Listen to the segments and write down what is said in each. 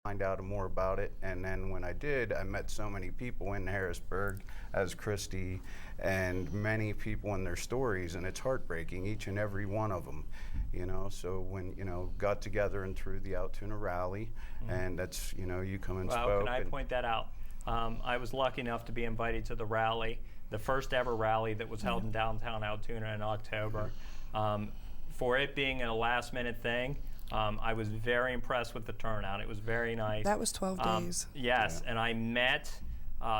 find out more about it. And then when I did, I met so many people in Harrisburg as Christy and many people and their stories, and it's heartbreaking, each and every one of them, you know. So when, you know, got together and threw the Altoona rally, and that's, you know, you come and spoke. Well, can I point that out? I was lucky enough to be invited to the rally, the first ever rally that was held in downtown Altoona in October. For it being a last minute thing, I was very impressed with the turnout. It was very nice. That was 12 days. Yes, and I met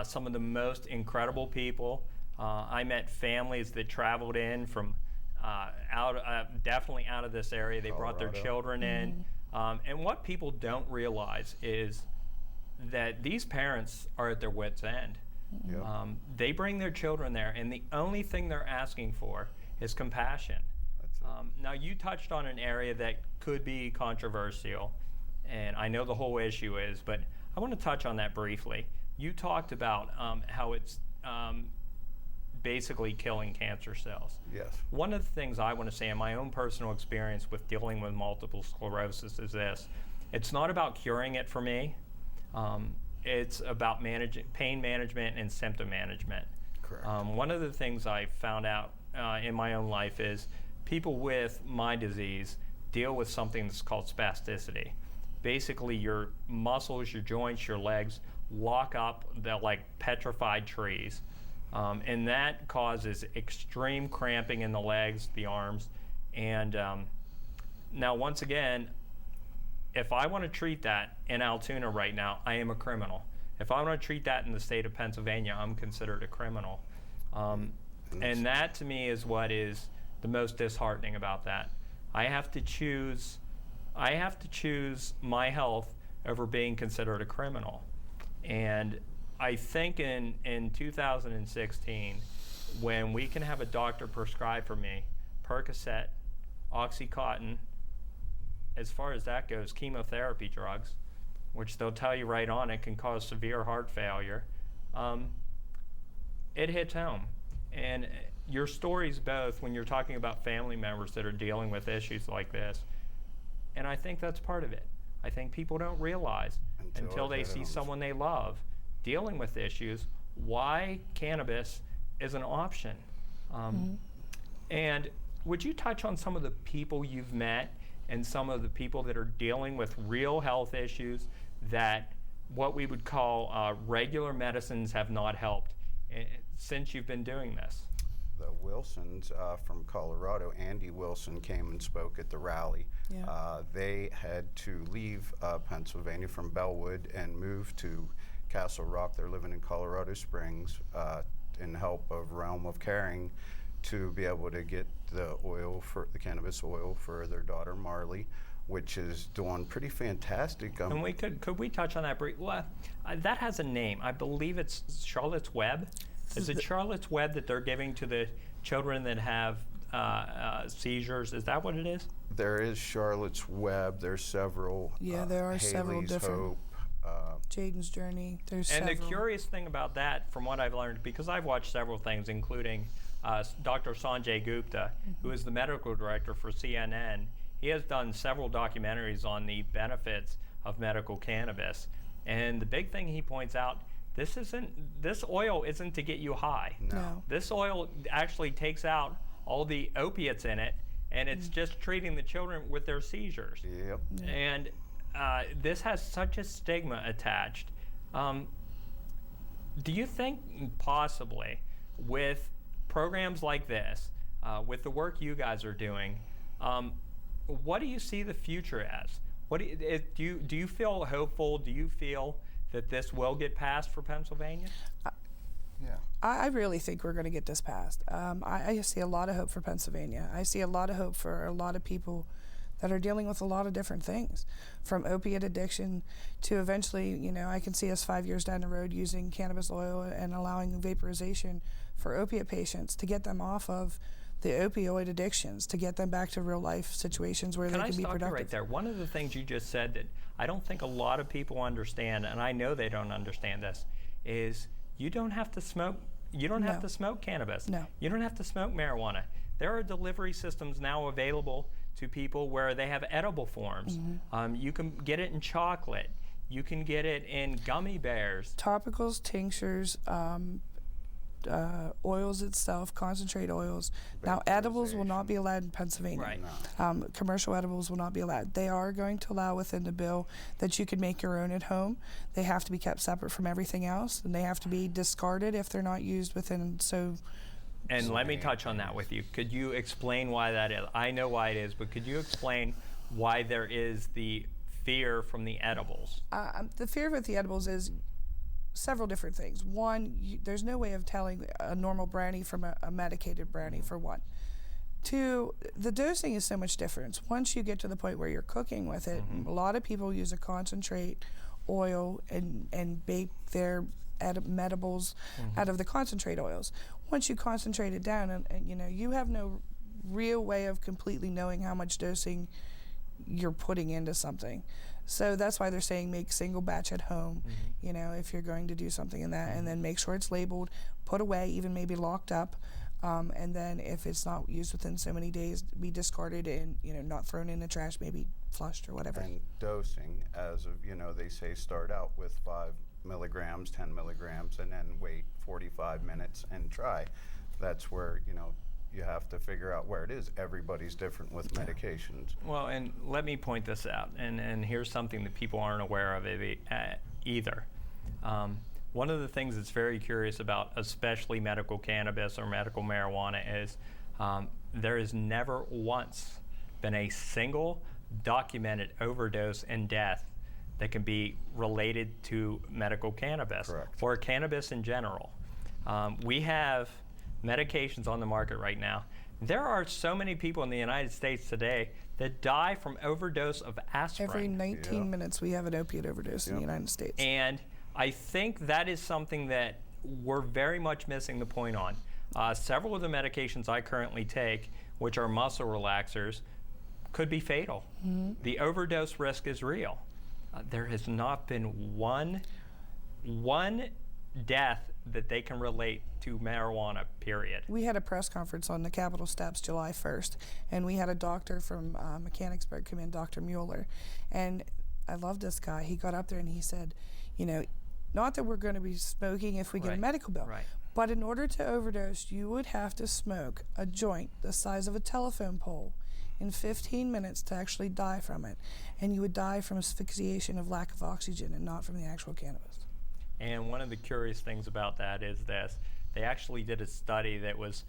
some of the most incredible people. I met families that traveled in from definitely out of this area. They brought their children in. And what people don't realize is that these parents are at their wits' end. They bring their children there, and the only thing they're asking for is compassion. Now, you touched on an area that could be controversial, and I know the whole issue is, but I want to touch on that briefly. You talked about how it's basically killing cancer cells. Yes. One of the things I want to say in my own personal experience with dealing with multiple sclerosis is this. It's not about curing it for me. It's about pain management and symptom management. Correct. One of the things I found out in my own life is people with my disease deal with something that's called spasticity. Basically, your muscles, your joints, your legs lock up. They're like petrified trees. And that causes extreme cramping in the legs, the arms. And now, once again, if I want to treat that in Altoona right now, I am a criminal. If I want to treat that in the state of Pennsylvania, I'm considered a criminal. And that, to me, is what is the most disheartening about that. I have to choose my health over being considered a criminal. And I think in 2016, when we can have a doctor prescribe for me Percocet, Oxycontin, as far as that goes, chemotherapy drugs, which they'll tell you right on it can cause severe heart failure, it hits home. And your stories both, when you're talking about family members that are dealing with issues like this, and I think that's part of it. I think people don't realize until they see someone they love dealing with issues why cannabis is an option. And would you touch on some of the people you've met and some of the people that are dealing with real health issues that what we would call regular medicines have not helped since you've been doing this? The Wilsons from Colorado, Andy Wilson, came and spoke at the rally. They had to leave Pennsylvania from Bellwood and move to Castle Rock. They're living in Colorado Springs in help of Realm of Caring to be able to get the oil, for the cannabis oil, for their daughter Marley, which is doing pretty fantastic. And we could we touch on that briefly? Well, that has a name. I believe it's Charlotte's Web. Is it Charlotte's Web that they're giving to the children that have seizures? Is that what it is? There is Charlotte's Web. There's several. Yeah, there are several different. Hope, Jaden's Journey. There's and several. The curious thing about that, from what I've learned, because I've watched several things, including Dr. Sanjay Gupta, who is the medical director for CNN. He has done several documentaries on the benefits of medical cannabis. And the big thing he points out, this oil isn't to get you high. No. This oil actually takes out all the opiates in it, and it's just treating the children with their seizures. Yep. And this has such a stigma attached. Do you think possibly with programs like this, with the work you guys are doing, what do you see the future as? Do you feel hopeful? Do you feel that this will get passed for Pennsylvania? Yeah. I really think we're going to get this passed. I see a lot of hope for Pennsylvania. I see a lot of hope for a lot of people that are dealing with a lot of different things, from opiate addiction to eventually, you know, I can see us 5 years down the road using cannabis oil and allowing vaporization for opiate patients to get them off of the opioid addictions, to get them back to real life situations where they can be productive. Can I stop you right there? One of the things you just said that I don't think a lot of people understand, and I know they don't understand this, is you don't have to smoke. You don't have to smoke cannabis. No. You don't have to smoke marijuana. There are delivery systems now available to people where they have edible forms. You can get it in chocolate. You can get it in gummy bears. Topicals, tinctures, oils itself, concentrate oils. Now, edibles will not be allowed in Pennsylvania. Right. No. Commercial edibles will not be allowed. They are going to allow within the bill that you can make your own at home. They have to be kept separate from everything else, and they have to be discarded if they're not used within. And let me touch on that with you. Could you explain why that is? I know why it is, but could you explain why there is the fear from the edibles? The fear with the edibles is several different things. One, there's no way of telling a normal brownie from a medicated brownie, for one. Two, the dosing is so much different. Once you get to the point where you're cooking with it, a lot of people use a concentrate oil and bake their edibles out of the concentrate oils. Once you concentrate it down, and you have no real way of completely knowing how much dosing you're putting into something. So that's why they're saying make single batch at home, if you're going to do something in that, and then make sure it's labeled, put away, even maybe locked up, and then if it's not used within so many days, be discarded and, not thrown in the trash, maybe flushed or whatever. And dosing, as of, they say start out with 5 milligrams, 10 milligrams, and then wait 45 minutes and try. That's where, you have to figure out where it is. Everybody's different with medications. Well, and let me point this out, and here's something that people aren't aware of either. One of the things that's very curious about, especially medical cannabis or medical marijuana, is there has never once been a single documented overdose and death that can be related to medical cannabis. Correct. Or cannabis in general. We have medications on the market right now. There are so many people in the United States today that die from overdose of aspirin. Every 19 minutes we have an opiate overdose in the United States. And I think that is something that we're very much missing the point on. Several of the medications I currently take, which are muscle relaxers, could be fatal. The overdose risk is real. There has not been one death that they can relate to marijuana, period. We had a press conference on the Capitol steps July 1st, and we had a doctor from Mechanicsburg come in, Dr. Mueller, and I love this guy. He got up there and he said, not that we're going to be smoking if we get a medical bill, but in order to overdose, you would have to smoke a joint the size of a telephone pole in 15 minutes to actually die from it, and you would die from asphyxiation of lack of oxygen and not from the actual cannabis. And one of the curious things about that is this. They actually did a study that was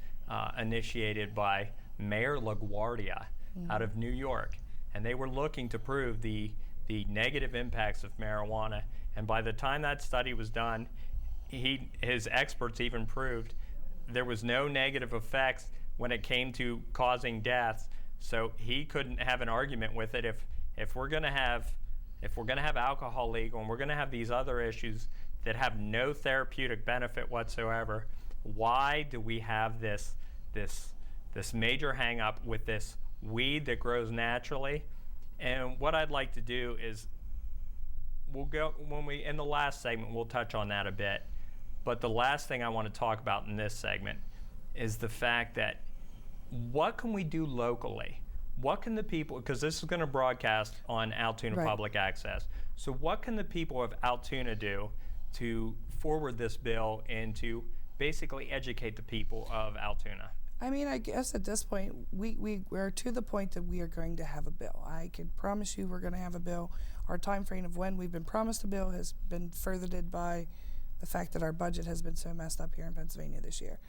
initiated by Mayor LaGuardia out of New York. And they were looking to prove the negative impacts of marijuana. And by the time that study was done, his experts even proved there was no negative effects when it came to causing deaths. So he couldn't have an argument with it. If we're going to have alcohol legal and we're going to have these other issues that have no therapeutic benefit whatsoever, why do we have this major hang up with this weed that grows naturally? And what I'd like to do is in the last segment, we'll touch on that a bit. But the last thing I want to talk about in this segment is the fact that what can we do locally? What can the people, because this is going to broadcast on Altoona Public Access, so what can the people of Altoona do to forward this bill and to basically educate the people of Altoona? I mean, I guess at this point, we're to the point that we are going to have a bill. I can promise you we're going to have a bill. Our time frame of when we've been promised a bill has been furthered by the fact that our budget has been so messed up here in Pennsylvania this year.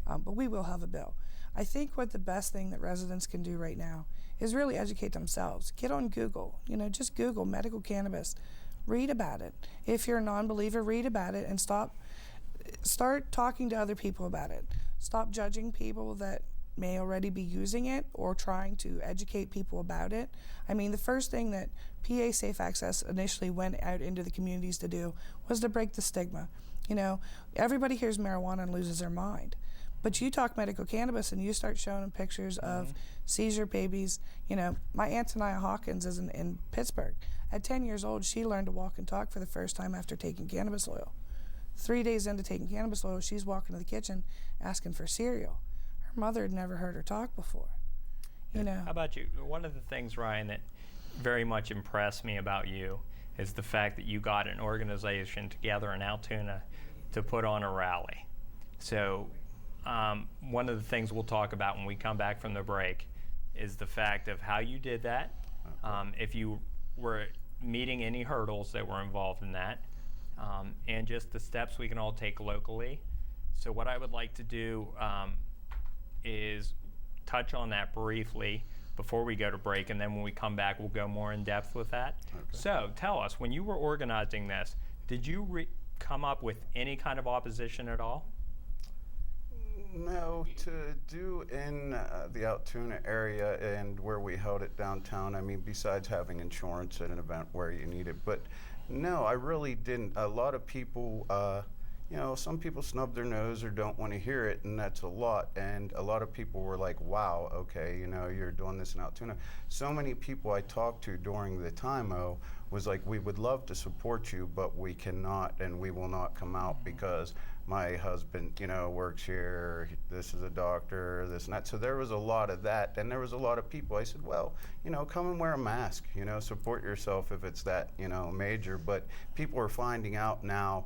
But we will have a bill. I think what the best thing that residents can do right now is really educate themselves. Get on Google. Just Google medical cannabis. Read about it. If you're a non-believer, read about it and start talking to other people about it. Stop judging people that may already be using it or trying to educate people about it. I mean, the first thing that PA Safe Access initially went out into the communities to do was to break the stigma. Everybody hears marijuana and loses their mind. But you talk medical cannabis and you start showing them pictures of seizure babies. My Aunt Tanaya Hawkins is in Pittsburgh. At 10 years old, she learned to walk and talk for the first time after taking cannabis oil. 3 days into taking cannabis oil, she's walking to the kitchen asking for cereal. Her mother had never heard her talk before. How about you? One of the things, Ryan, that very much impressed me about you is the fact that you got an organization together in Altoona to put on a rally. So one of the things we'll talk about when we come back from the break is the fact of how you did that, if you were meeting any hurdles that were involved in that, and just the steps we can all take locally. So what I would like to do is touch on that briefly before we go to break, and then when we come back, we'll go more in depth with that. Okay. So tell us, when you were organizing this, did you come up with any kind of opposition at all? No, to do in the Altoona area and where we held it downtown, I mean, besides having insurance at an event where you need it, but no, I really didn't. A lot of people, some people snub their nose or don't want to hear it, and that's a lot. And a lot of people were like, wow, okay, you're doing this in Altoona. So many people I talked to during the time, was like, we would love to support you, but we cannot, and we will not come out because my husband, works here, this is a doctor, this and that. So there was a lot of that, and there was a lot of people. I said, well, come and wear a mask, support yourself if it's that, major. But people are finding out now.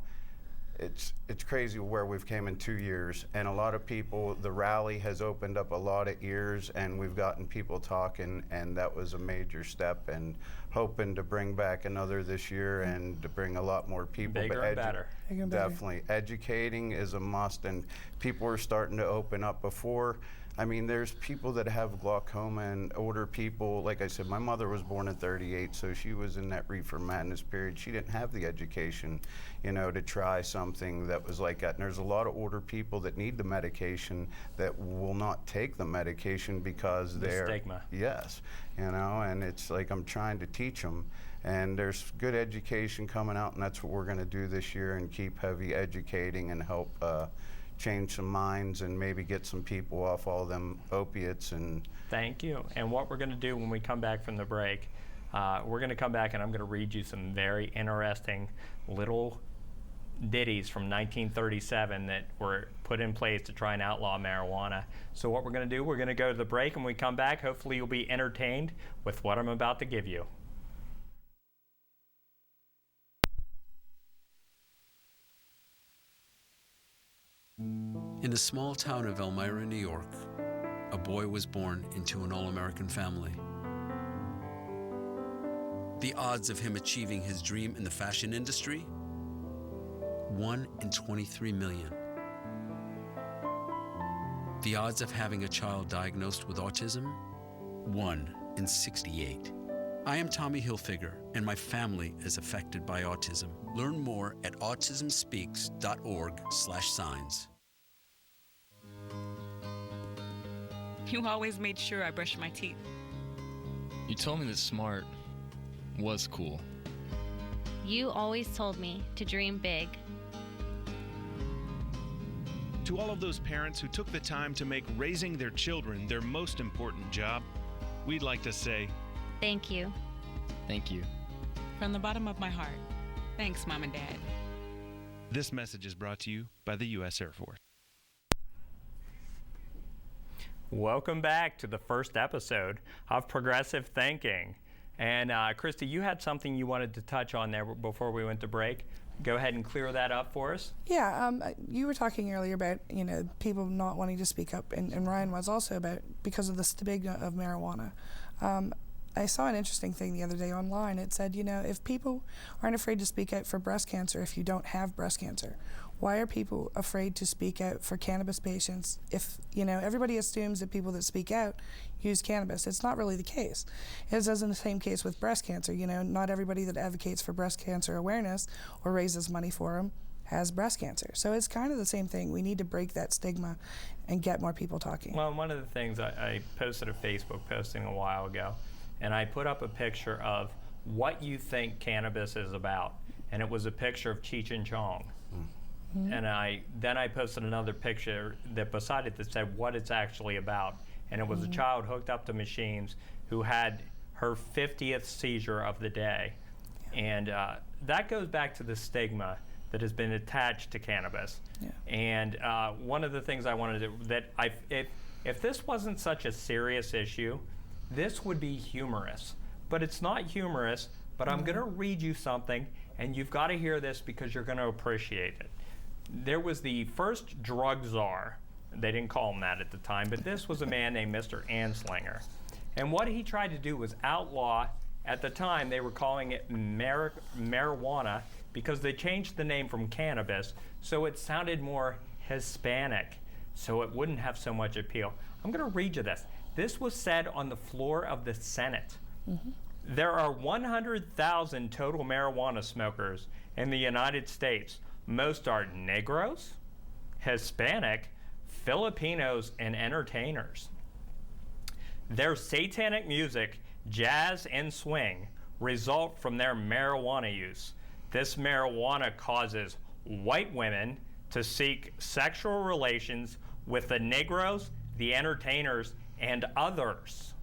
It's crazy where we've came in 2 years, and a lot of people, the rally has opened up a lot of ears, and we've gotten people talking, and that was a major step, and hoping to bring back another this year and to bring a lot more people. Bigger and better. Definitely. Educating is a must, and people are starting to open up. Before, I mean, there's people that have glaucoma and older people. Like I said, my mother was born in 38, so she was in that reefer madness period. She didn't have the education, to try something that was like that. And there's a lot of older people that need the medication that will not take the medication because they're... The stigma. Yes, and it's like I'm trying to teach them. And there's good education coming out, and that's what we're going to do this year, and keep heavy educating and help change some minds and maybe get some people off all them opiates. And thank you. And what we're going to do when we come back from the break, we're going to come back and I'm going to read you some very interesting little ditties from 1937 that were put in place to try and outlaw marijuana. So what we're going to do, we're going to go to the break, and when we come back, hopefully you'll be entertained with what I'm about to give you. In the small town of Elmira, New York, a boy was born into an all-American family. The odds of him achieving his dream in the fashion industry? 1 in 23 million. The odds of having a child diagnosed with autism? 1 in 68. I am Tommy Hilfiger, and my family is affected by autism. Learn more at autismspeaks.org/signs. You always made sure I brushed my teeth. You told me that smart was cool. You always told me to dream big. To all of those parents who took the time to make raising their children their most important job, we'd like to say, thank you. Thank you. From the bottom of my heart, thanks, Mom and Dad. This message is brought to you by the U.S. Air Force. Welcome back to the first episode of Progressive Thinking. And Christy, you had something you wanted to touch on there before we went to break. Go ahead and clear that up for us. Yeah, you were talking earlier about, people not wanting to speak up, and Ryan was also about because of the stigma of marijuana. I saw an interesting thing the other day online. It said, if people aren't afraid to speak out for breast cancer if you don't have breast cancer, why are people afraid to speak out for cannabis patients if, everybody assumes that people that speak out use cannabis. It's not really the case. It's as in the same case with breast cancer. Not everybody that advocates for breast cancer awareness or raises money for them has breast cancer. So it's kind of the same thing. We need to break that stigma and get more people talking. Well, one of the things I posted a Facebook posting a while ago, and I put up a picture of what you think cannabis is about. And it was a picture of Cheech and Chong. Mm-hmm. And I posted another picture that beside it that said what it's actually about. And it was a child hooked up to machines who had her 50th seizure of the day. And that goes back to the stigma that has been attached to cannabis. Yeah. And one of the things I wanted to, if this wasn't such a serious issue, this would be humorous. But it's not humorous but I'm going to read you something, and you've got to hear this because you're going to appreciate it. There was the first drug czar. They didn't call him that at the time, but this was a man named Mr. Anslinger. And what he tried to do was outlaw, at the time they were calling it marijuana, because they changed the name from cannabis so it sounded more Hispanic, so it wouldn't have so much appeal. I'm going to read you this. This was said on the floor of the Senate. There are 100,000 total marijuana smokers in the United States. Most are Negroes, Hispanic, Filipinos, and entertainers. Their satanic music, jazz, and swing result from their marijuana use. This marijuana causes white women to seek sexual relations with the Negroes, the entertainers, and others.